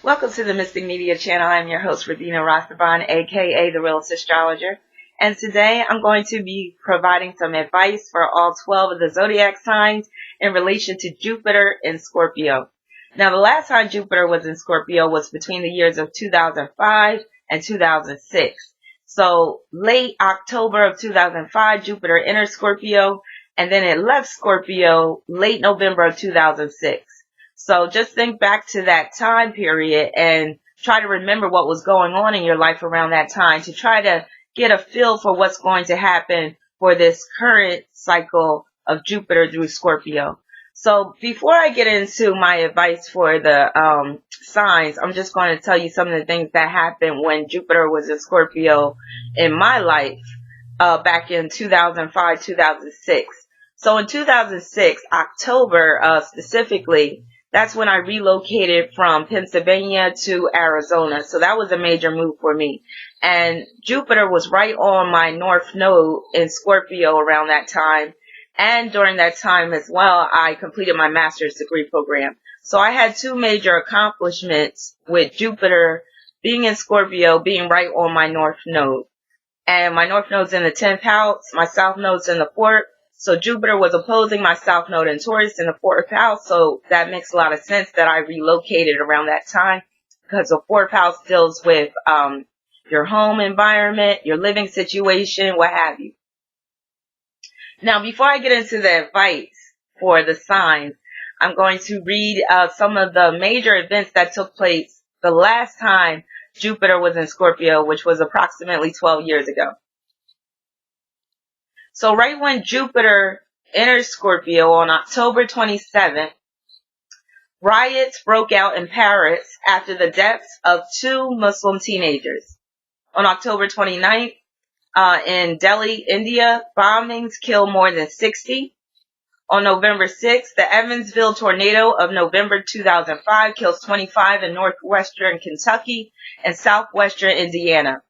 Welcome to the Mystic Media channel. I'm your host, Radina Rastaban, aka the Realist Astrologer. And today I'm going to be providing some advice for all 12 of the zodiac signs in relation to Jupiter in Scorpio. Now, the last time Jupiter was in Scorpio was between the years of 2005 and 2006. So, late October of 2005, Jupiter entered Scorpio, and then it left Scorpio late November of 2006. So just think back to that time period and try to remember what was going on in your life around that time to try to get a feel for what's going to happen for this current cycle of Jupiter through Scorpio. So before I get into my advice for the signs, I'm just going to tell you some of the things that happened when Jupiter was in Scorpio in my life back in 2005, 2006. So in 2006, October specifically, that's when I relocated from Pennsylvania to Arizona. So that was a major move for me. And Jupiter was right on my North Node in Scorpio around that time. And during that time as well, I completed my master's degree program. So I had two major accomplishments with Jupiter being in Scorpio, being right on my North Node. And my North Node's in the 10th house, my South Node's in the 4th. So Jupiter was opposing my South Node in Taurus in the 4th house. So that makes a lot of sense that I relocated around that time because the 4th house deals with your home environment, your living situation, what have you. Now, before I get into the advice for the signs, I'm going to read some of the major events that took place the last time Jupiter was in Scorpio, which was approximately 12 years ago. So right when Jupiter entered Scorpio on October 27th, riots broke out in Paris after the deaths of two Muslim teenagers. On October 29th, in Delhi, India, bombings killed more than 60. On November 6th, the Evansville tornado of November 2005 kills 25 in northwestern Kentucky and southwestern Indiana.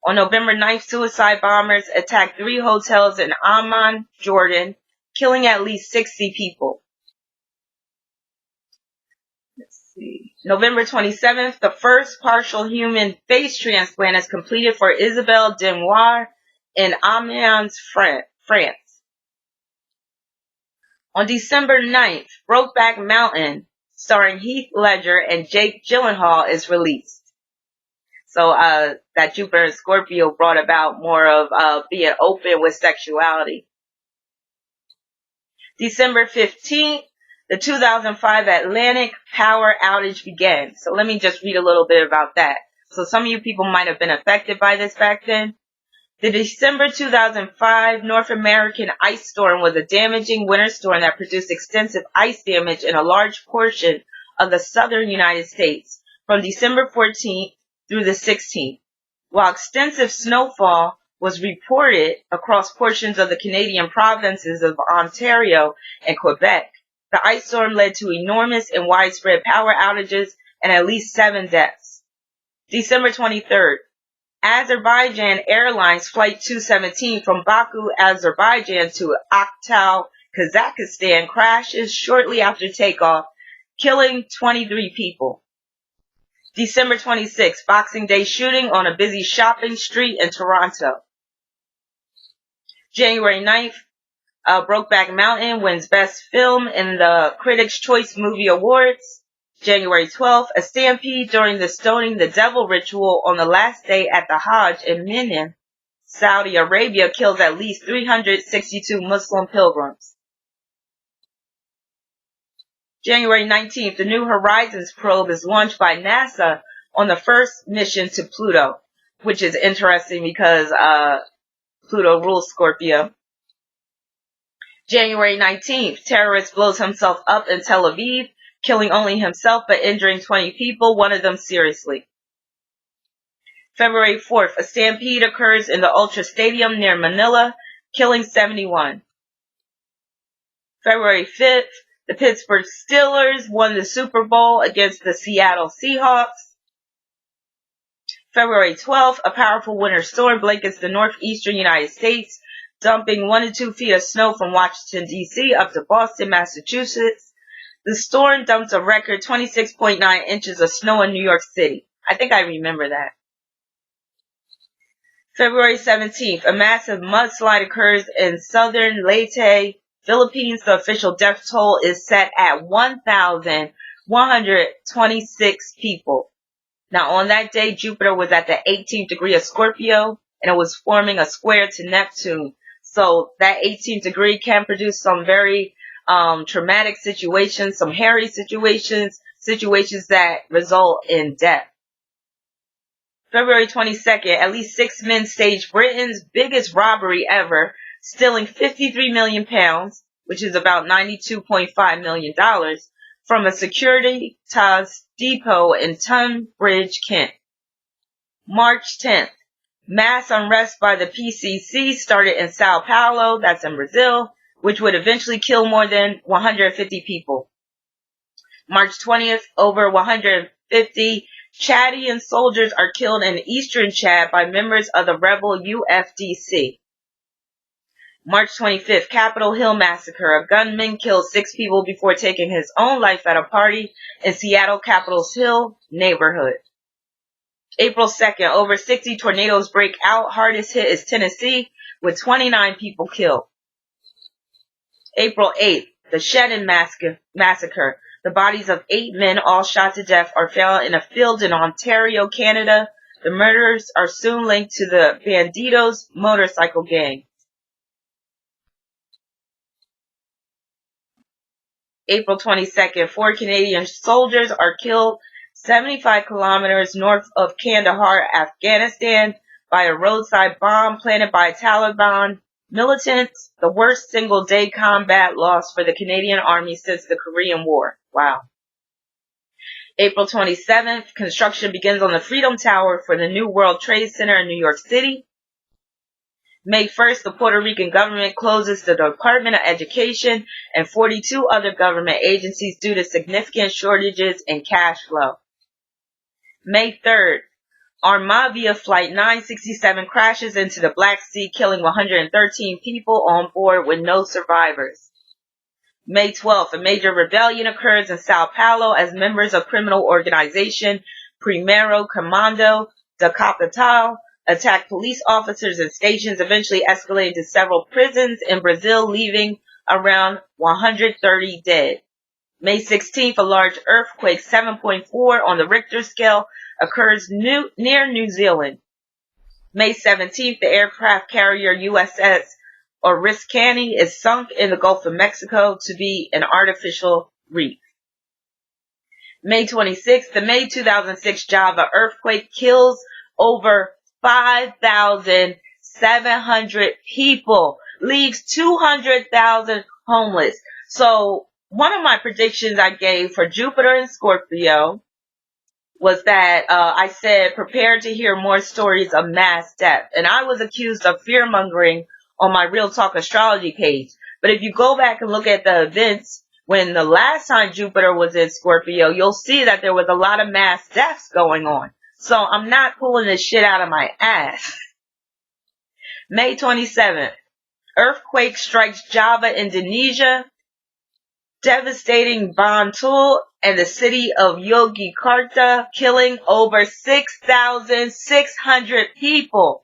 On November 9th, suicide bombers attacked 3 hotels in Amman, Jordan, killing at least 60 people. Let's see. November 27th, the first partial human face transplant is completed for Isabelle Denoir in Amiens, France. On December 9th, Brokeback Mountain, starring Heath Ledger and Jake Gyllenhaal, is released. So that Jupiter in Scorpio brought about more of being open with sexuality. December 15th, the 2005 Atlantic power outage began. So let me just read a little bit about that. So some of you people might have been affected by this back then. The December 2005 North American ice storm was a damaging winter storm that produced extensive ice damage in a large portion of the southern United States from December 14th through the 16th. While extensive snowfall was reported across portions of the Canadian provinces of Ontario and Quebec, the ice storm led to enormous and widespread power outages and at least 7 deaths. December 23rd, Azerbaijan Airlines Flight 217 from Baku, Azerbaijan to Aktau, Kazakhstan crashes shortly after takeoff, killing 23 people. December 26th, Boxing Day shooting on a busy shopping street in Toronto. January 9th, Brokeback Mountain wins Best Film in the Critics' Choice Movie Awards. January 12th, a stampede during the Stoning the Devil ritual on the last day at the Hajj in Mina, Saudi Arabia, kills at least 362 Muslim pilgrims. January 19th, the New Horizons probe is launched by NASA on the first mission to Pluto, which is interesting because Pluto rules Scorpio. January 19th, terrorist blows himself up in Tel Aviv, killing only himself but injuring 20 people, one of them seriously. February 4th, a stampede occurs in the Ultra Stadium near Manila, killing 71. February 5th, the Pittsburgh Steelers won the Super Bowl against the Seattle Seahawks. February 12th, a powerful winter storm blankets the northeastern United States, dumping 1 to 2 feet of snow from Washington, D.C. up to Boston, Massachusetts. The storm dumped a record 26.9 inches of snow in New York City. I think I remember that. February 17th, a massive mudslide occurs in southern Leyte, Philippines. The official death toll is set at 1,126 people. Now, on that day, Jupiter was at the 18th degree of Scorpio, and it was forming a square to Neptune. So that 18th degree can produce some very traumatic situations, some hairy situations, situations that result in death. February 22nd, at least 6 men staged Britain's biggest robbery ever, stealing 53 million pounds, which is about $92.5 million, from a Securitas depot in Tunbridge, Kent. March 10th, mass unrest by the PCC started in Sao Paulo, that's in Brazil, which would eventually kill more than 150 people. March 20th, over 150 Chadian soldiers are killed in eastern Chad by members of the rebel UFDC. March 25th, Capitol Hill Massacre. A gunman killed 6 people before taking his own life at a party in Seattle Capitol Hill neighborhood. April 2nd, over 60 tornadoes break out. Hardest hit is Tennessee, with 29 people killed. April 8th, the Shedden Massacre. The bodies of 8 men, all shot to death, are found in a field in Ontario, Canada. The murders are soon linked to the Bandidos motorcycle gang. April 22nd, 4 Canadian soldiers are killed 75 kilometers north of Kandahar, Afghanistan, by a roadside bomb planted by Taliban militants. The worst single-day combat loss for the Canadian Army since the Korean War. Wow. April 27th, construction begins on the Freedom Tower for the new World Trade Center in New York City. May 1st, the Puerto Rican government closes the Department of Education and 42 other government agencies due to significant shortages in cash flow. May 3rd, Armavia Flight 967 crashes into the Black Sea, killing 113 people on board with no survivors. May 12th, a major rebellion occurs in Sao Paulo as members of criminal organization Primeiro Comando da Capital attack police officers and stations, eventually escalating to several prisons in Brazil, leaving around 130 dead. May 16th, a large earthquake, 7.4 on the Richter scale, occurs near New Zealand. May 17th, the aircraft carrier USS Oriskany is sunk in the Gulf of Mexico to be an artificial reef. May 26th, the May 2006 Java earthquake kills over 5,700 people, leaves 200,000 homeless. So one of my predictions I gave for Jupiter and Scorpio was that I said, prepare to hear more stories of mass death. And I was accused of fear-mongering on my Real Talk Astrology page. But if you go back and look at the events when the last time Jupiter was in Scorpio, you'll see that there was a lot of mass deaths going on. So I'm not pulling this shit out of my ass. May 27th, earthquake strikes Java, Indonesia, devastating Bantul and the city of Yogyakarta, killing over 6,600 people.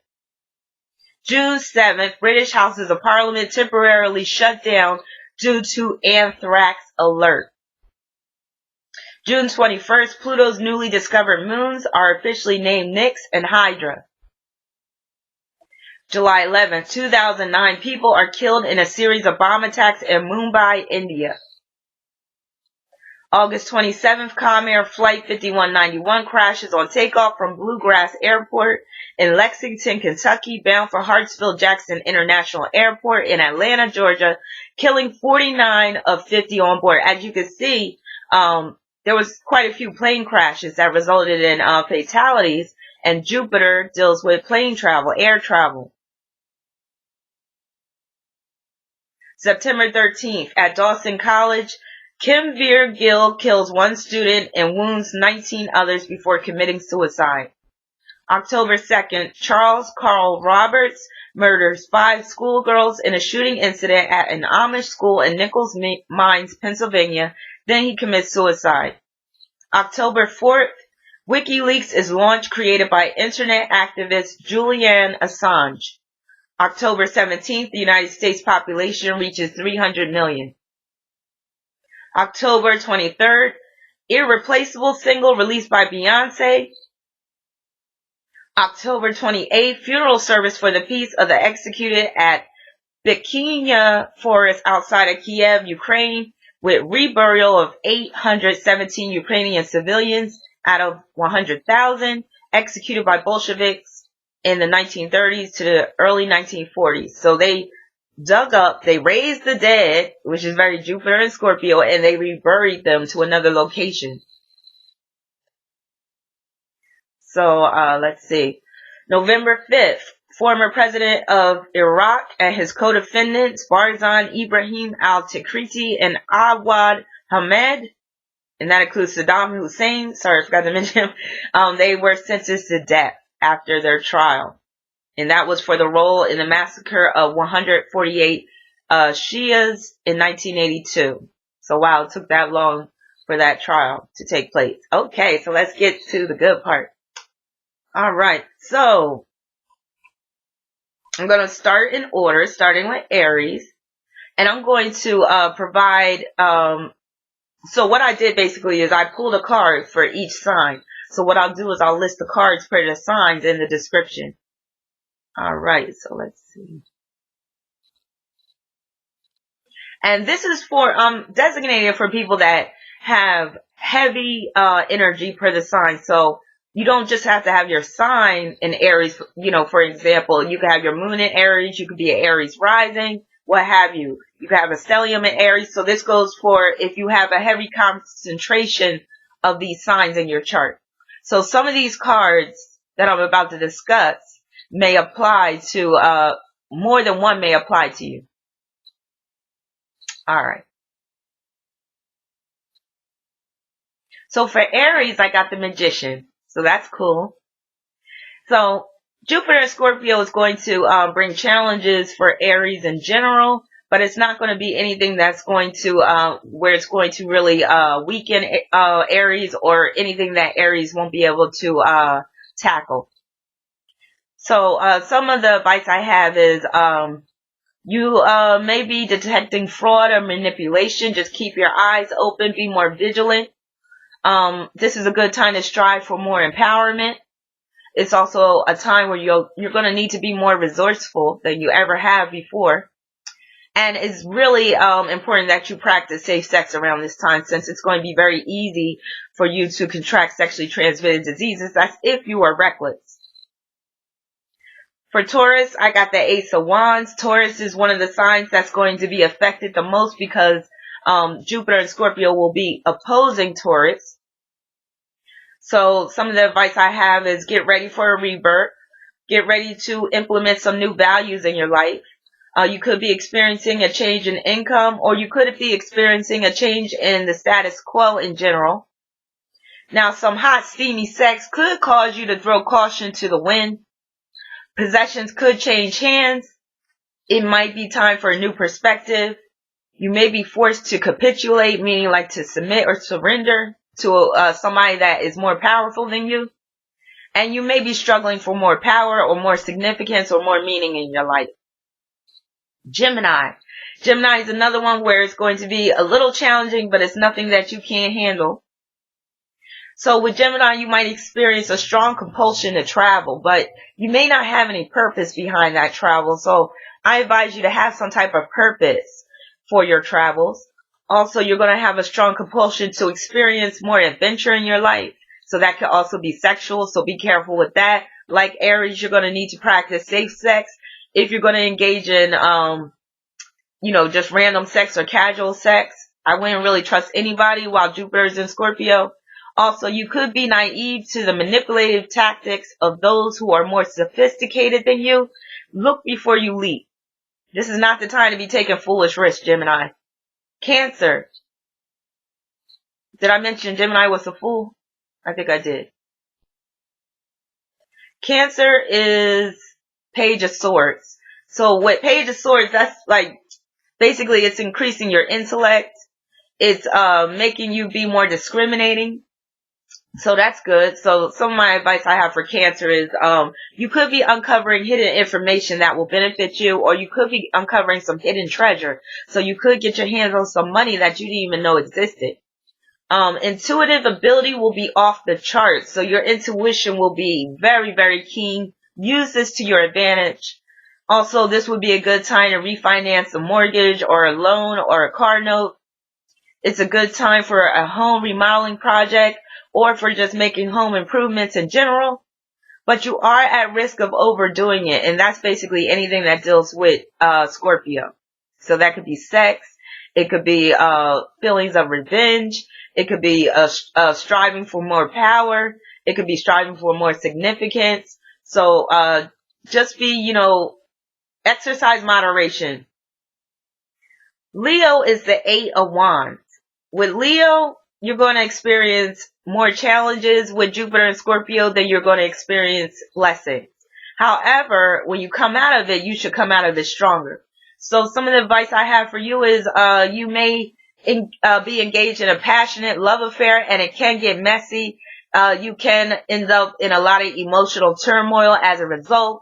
June 7th, British Houses of Parliament temporarily shut down due to anthrax alert. June 21st, Pluto's newly discovered moons are officially named Nix and Hydra. July 11th, 2009 people are killed in a series of bomb attacks in Mumbai, India. August 27th, Comair Flight 5191 crashes on takeoff from Bluegrass Airport in Lexington, Kentucky, bound for Hartsfield-Jackson International Airport in Atlanta, Georgia, killing 49 of 50 on board. As you can see, there was quite a few plane crashes that resulted in fatalities, and Jupiter deals with plane travel, air travel. September 13th, at Dawson College, Kim Veer-Gill kills 1 student and wounds 19 others before committing suicide. October 2nd, Charles Carl Roberts murders 5 schoolgirls in a shooting incident at an Amish school in Nichols Mines, Pennsylvania, Then he commits suicide. October 4th, WikiLeaks is launched, created by internet activist Julian Assange. October 17th, the United States population reaches 300 million. October 23rd, Irreplaceable single released by Beyonce. October 28th, funeral service for the peace of the executed at Bikhinya Forest outside of Kiev, Ukraine, with reburial of 817 Ukrainian civilians out of 100,000 executed by Bolsheviks in the 1930s to the early 1940s. So they dug up, they raised the dead, which is very Jupiter and Scorpio, and they reburied them to another location. So let's see. November 5th, former president of Iraq and his co-defendants, Farzan Ibrahim al-Tikriti and Awad Ahmed, and that includes Saddam Hussein, sorry I forgot to mention him, they were sentenced to death after their trial. And that was for the role in the massacre of 148 Shias in 1982. So wow, it took that long for that trial to take place. Okay, so let's get to the good part. Alright, so I'm going to start in order, starting with Aries. And I'm going to provide, so what I did basically is I pulled a card for each sign. So what I'll do is I'll list the cards for the signs in the description. Alright, so let's see. And this is for, designated for people that have heavy energy per the sign. So you don't just have to have your sign in Aries, you know, for example, you could have your moon in Aries, you could be an Aries rising, what have you. You could have a stellium in Aries. So this goes for if you have a heavy concentration of these signs in your chart. So some of these cards that I'm about to discuss may apply to, more than one may apply to you. Alright. So for Aries, I got the Magician. So that's cool. So Jupiter and Scorpio is going to bring challenges for Aries in general, but it's not going to be anything that's going to, where it's going to really weaken Aries or anything that Aries won't be able to tackle. So some of the advice I have is you may be detecting fraud or manipulation. Just keep your eyes open, be more vigilant. This is a good time to strive for more empowerment. It's also a time where you're going to need to be more resourceful than you ever have before. And it's really important that you practice safe sex around this time, since it's going to be very easy for you to contract sexually transmitted diseases. That's if you are reckless. For Taurus, I got the Ace of Wands. Taurus is one of the signs that's going to be affected the most because Jupiter and Scorpio will be opposing Taurus. So some of the advice I have is get ready for a rebirth. Get ready to implement some new values in your life. You could be experiencing a change in income, or you could be experiencing a change in the status quo in general. Now, some hot, steamy sex could cause you to throw caution to the wind. Possessions could change hands. It might be time for a new perspective. You may be forced to capitulate, meaning like to submit or surrender to somebody that is more powerful than you. And you may be struggling for more power or more significance or more meaning in your life. Gemini. Gemini is another one where it's going to be a little challenging, but it's nothing that you can't handle. So with Gemini, you might experience a strong compulsion to travel, but you may not have any purpose behind that travel. So I advise you to have some type of purpose for your travels. Also, you're going to have a strong compulsion to experience more adventure in your life. So that could also be sexual, so be careful with that. Like Aries, you're going to need to practice safe sex. If you're going to engage in, just random sex or casual sex, I wouldn't really trust anybody while Jupiter is in Scorpio. Also, you could be naive to the manipulative tactics of those who are more sophisticated than you. Look before you leap. This is not the time to be taking foolish risks, Gemini. Cancer. Did I mention Gemini was a fool? I think I did. Cancer is Page of Swords. So with Page of Swords, that's like, basically it's increasing your intellect. It's making you be more discriminating. So that's good. So some of my advice I have for Cancer is you could be uncovering hidden information that will benefit you, or you could be uncovering some hidden treasure. So you could get your hands on some money that you didn't even know existed. Intuitive ability will be off the charts. So your intuition will be very, very keen. Use this to your advantage. Also, this would be a good time to refinance a mortgage or a loan or a car note. It's a good time for a home remodeling project or for just making home improvements in general. But you are at risk of overdoing it, and that's basically anything that deals with Scorpio. So that could be sex. It could be feelings of revenge. It could be striving for more power. It could be striving for more significance. So just be, exercise moderation. Leo is the 8 of Wands. With Leo, you're going to experience more challenges with Jupiter and Scorpio than you're going to experience blessings. However, when you come out of it, you should come out of it stronger. So some of the advice I have for you is you may be engaged in a passionate love affair, and it can get messy. You can end up in a lot of emotional turmoil as a result.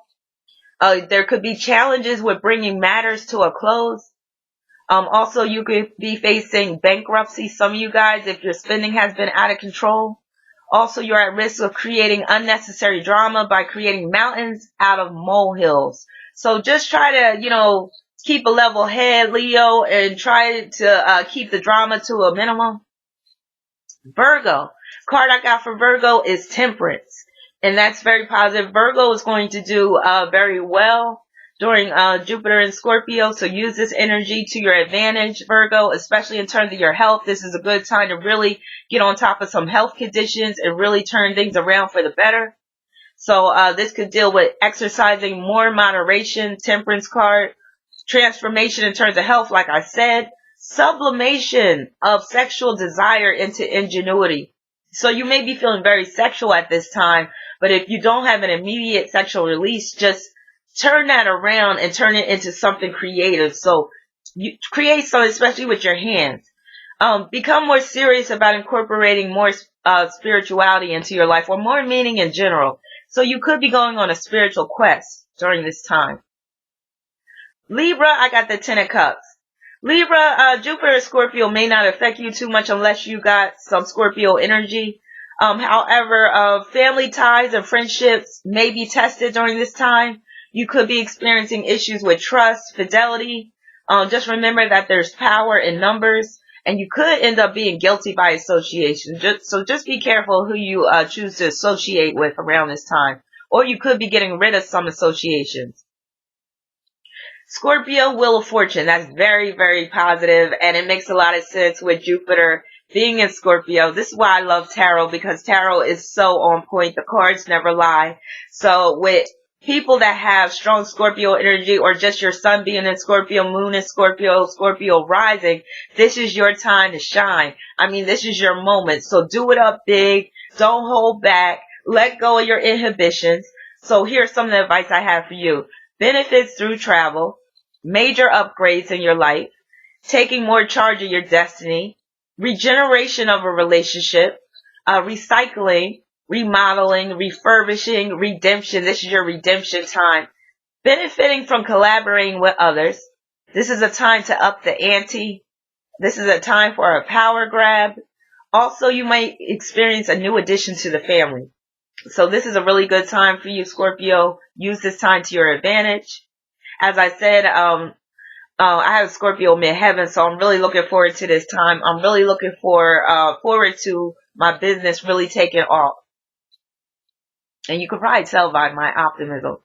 There could be challenges with bringing matters to a close. Also, you could be facing bankruptcy, some of you guys, if your spending has been out of control. Also, you're at risk of creating unnecessary drama by creating mountains out of molehills. So just try to, keep a level head, Leo, and try to keep the drama to a minimum. Virgo. Card I got for Virgo is Temperance. And that's very positive. Virgo is going to do very well during Jupiter and Scorpio. So use this energy to your advantage, Virgo, especially in terms of your health. This is a good time to really get on top of some health conditions and really turn things around for the better. So this could deal with exercising more moderation, Temperance card, transformation in terms of health, like I said, sublimation of sexual desire into ingenuity. So you may be feeling very sexual at this time, but if you don't have an immediate sexual release, just turn that around and turn it into something creative. So you create something, especially with your hands. Become more serious about incorporating more spirituality into your life, or more meaning in general. So you could be going on a spiritual quest during this time. Libra, I got the 10 of Cups. Libra, Jupiter and Scorpio may not affect you too much unless you got some Scorpio energy. However, family ties and friendships may be tested during this time. You could be experiencing issues with trust, fidelity. Just remember that there's power in numbers, and you could end up being guilty by association. So just be careful who you choose to associate with around this time. Or you could be getting rid of some associations. Scorpio, Wheel of Fortune. That's very, very positive, and it makes a lot of sense with Jupiter being in Scorpio. This is why I love tarot, because tarot is so on point. The cards never lie. So with people that have strong Scorpio energy, or just your sun being in Scorpio, moon in Scorpio, Scorpio rising, this is your time to shine. I mean, this is your moment. So do it up big. Don't hold back. Let go of your inhibitions. So here's some of the advice I have for you. Benefits through travel, major upgrades in your life, taking more charge of your destiny, regeneration of a relationship, recycling, remodeling, refurbishing, redemption. This is your redemption time. Benefiting from collaborating with others. This is a time to up the ante. This is a time for a power grab. Also, you might experience a new addition to the family. So this is a really good time for you, Scorpio. Use this time to your advantage. As I said, I have Scorpio midheaven, so I'm really looking forward to this time. I'm really looking forward to my business really taking off. And you can probably tell by my optimism.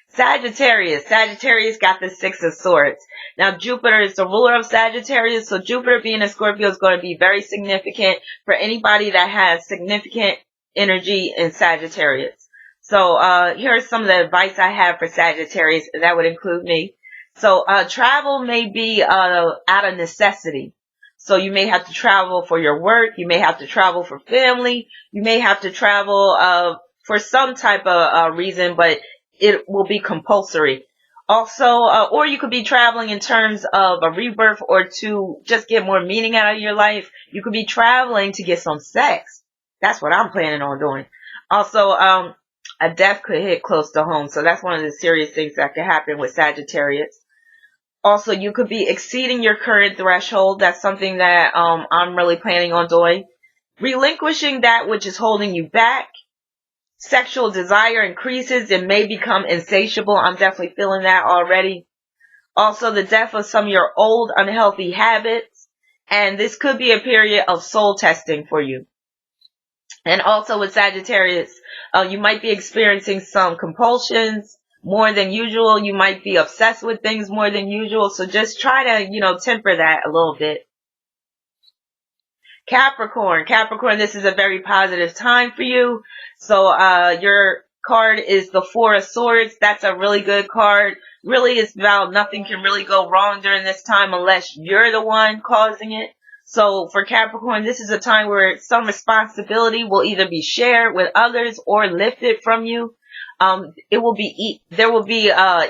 Sagittarius. Sagittarius got the 6 of Swords. Now, Jupiter is the ruler of Sagittarius, so Jupiter being a Scorpio is going to be very significant for anybody that has significant energy in Sagittarius. So here's some of the advice I have for Sagittarius. That would include me. So travel may be out of necessity. So you may have to travel for your work. You may have to travel for family. You may have to travel for some type of reason, but it will be compulsory. Also, or you could be traveling in terms of a rebirth or to just get more meaning out of your life. You could be traveling to get some sex. That's what I'm planning on doing. Also, a death could hit close to home. So that's one of the serious things that could happen with Sagittarius. Also, you could be exceeding your current threshold. That's something that I'm really planning on doing. Relinquishing that which is holding you back. Sexual desire increases and may become insatiable. I'm definitely feeling that already. Also, the death of some of your old unhealthy habits. And this could be a period of soul testing for you. And also with Sagittarius, you might be experiencing some compulsions more than usual. You might be obsessed with things more than usual. So just try to, temper that a little bit. Capricorn, this is a very positive time for you. So your card is the Four of Swords. That's a really good card. Really, it's about nothing can really go wrong during this time unless you're the one causing it. So for Capricorn, this is a time where some responsibility will either be shared with others or lifted from you. There will be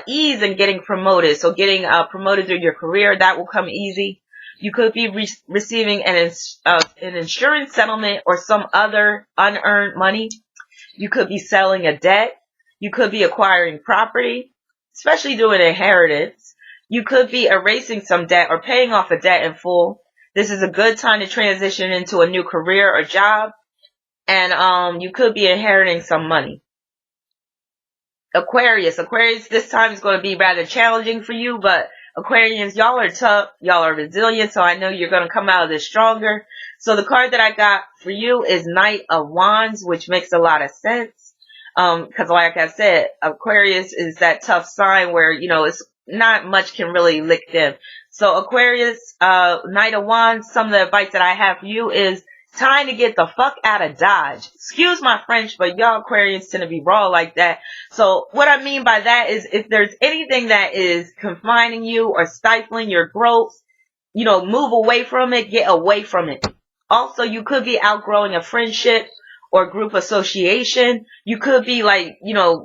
ease in getting promoted. So getting promoted through your career, that will come easy. You could be receiving an insurance settlement or some other unearned money. You could be selling a debt. You could be acquiring property, especially doing inheritance. You could be erasing some debt or paying off a debt in full. This is a good time to transition into a new career or job. And you could be inheriting some money. Aquarius, this time is going to be rather challenging for you, but Aquarians, y'all are tough, y'all are resilient, so I know you're going to come out of this stronger. So the card that I got for you is Knight of Wands, which makes a lot of sense. Because like I said, Aquarius is that tough sign where, it's not much can really lick them. So Aquarius, Knight of Wands, some of the advice that I have for you is time to get the fuck out of Dodge. Excuse my French, but y'all Aquarians tend to be raw like that. So what I mean by that is if there's anything that is confining you or stifling your growth, move away from it, get away from it. Also, you could be outgrowing a friendship or group association. You could be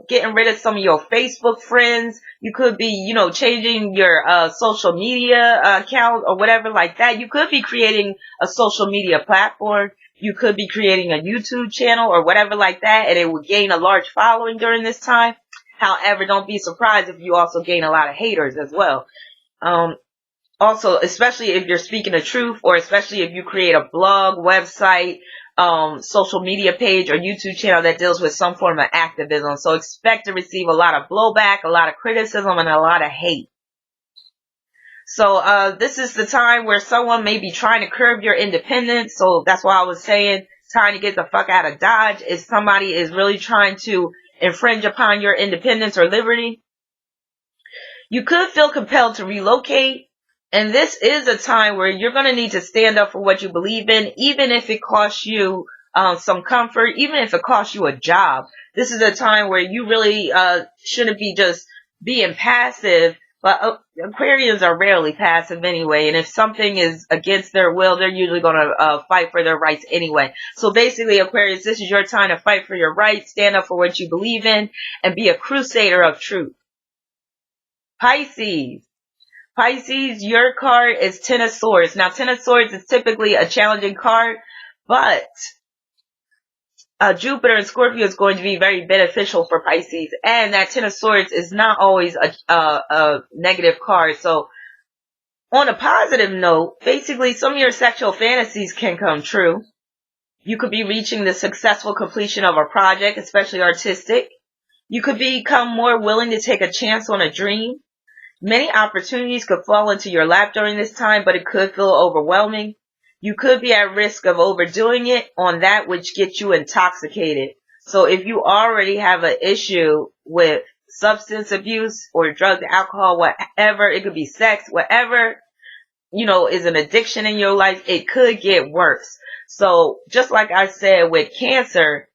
getting rid of some of your Facebook friends. You could be, changing your social media account or whatever like that. You could be creating a social media platform. You could be creating a YouTube channel or whatever like that, and it will gain a large following during this time. However, don't be surprised if you also gain a lot of haters as well. Also, especially if you're speaking the truth, or especially if you create a blog, website, social media page, or YouTube channel that deals with some form of activism. So expect to receive a lot of blowback, a lot of criticism, and a lot of hate. So this is the time where someone may be trying to curb your independence. So that's why I was saying trying to get the fuck out of Dodge. If somebody is really trying to infringe upon your independence or liberty, you could feel compelled to relocate. And this is a time where you're going to need to stand up for what you believe in, even if it costs you some comfort, even if it costs you a job. This is a time where you really shouldn't be just being passive. But Aquarians are rarely passive anyway. And if something is against their will, they're usually going to fight for their rights anyway. So basically, Aquarius, this is your time to fight for your rights, stand up for what you believe in, and be a crusader of truth. Pisces, your card is Ten of Swords. Now, Ten of Swords is typically a challenging card, but Jupiter and Scorpio is going to be very beneficial for Pisces. And that Ten of Swords is not always a negative card. So, on a positive note, basically, some of your sexual fantasies can come true. You could be reaching the successful completion of a project, especially artistic. You could become more willing to take a chance on a dream. Many opportunities could fall into your lap during this time, but it could feel overwhelming. You could be at risk of overdoing it on that which gets you intoxicated. So if you already have an issue with substance abuse or drugs, alcohol, whatever, it could be sex, whatever, is an addiction in your life, it could get worse. So just like I said with Cancer,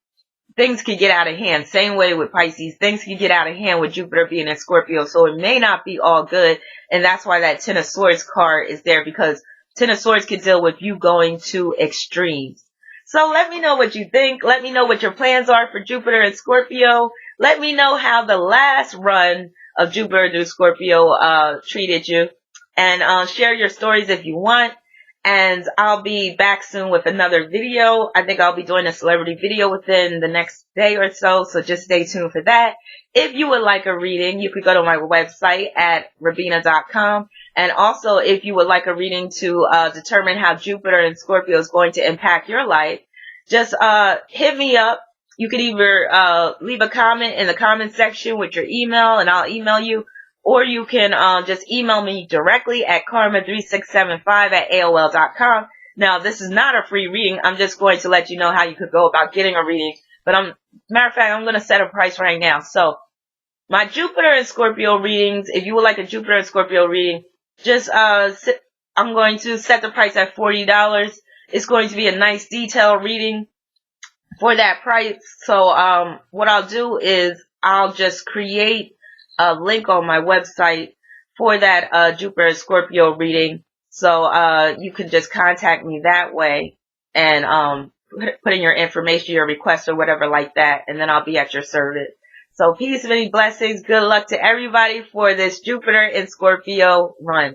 things can get out of hand. Same way with Pisces. Things can get out of hand with Jupiter being in Scorpio. So it may not be all good. And that's why that Ten of Swords card is there, because Ten of Swords can deal with you going to extremes. So let me know what you think. Let me know what your plans are for Jupiter and Scorpio. Let me know how the last run of Jupiter through Scorpio treated you. And share your stories if you want. And I'll be back soon with another video. I think I'll be doing a celebrity video within the next day or so. So just stay tuned for that. If you would like a reading, you could go to my website at rabina.com. And also, if you would like a reading to determine how Jupiter and Scorpio is going to impact your life, just hit me up. You could either leave a comment in the comment section with your email, and I'll email you. Or you can just email me directly at karma3675@aol.com. Now, this is not a free reading. I'm just going to let you know how you could go about getting a reading. But matter of fact, I'm going to set a price right now. So, my Jupiter and Scorpio readings, if you would like a Jupiter and Scorpio reading, just I'm going to set the price at $40. It's going to be a nice detailed reading for that price. So, what I'll do is I'll just create a link on my website for that Jupiter Scorpio reading, so you can just contact me that way and put in your information, your request or whatever like that, and then I'll be at your service. So peace, many blessings, good luck to everybody for this Jupiter and Scorpio run.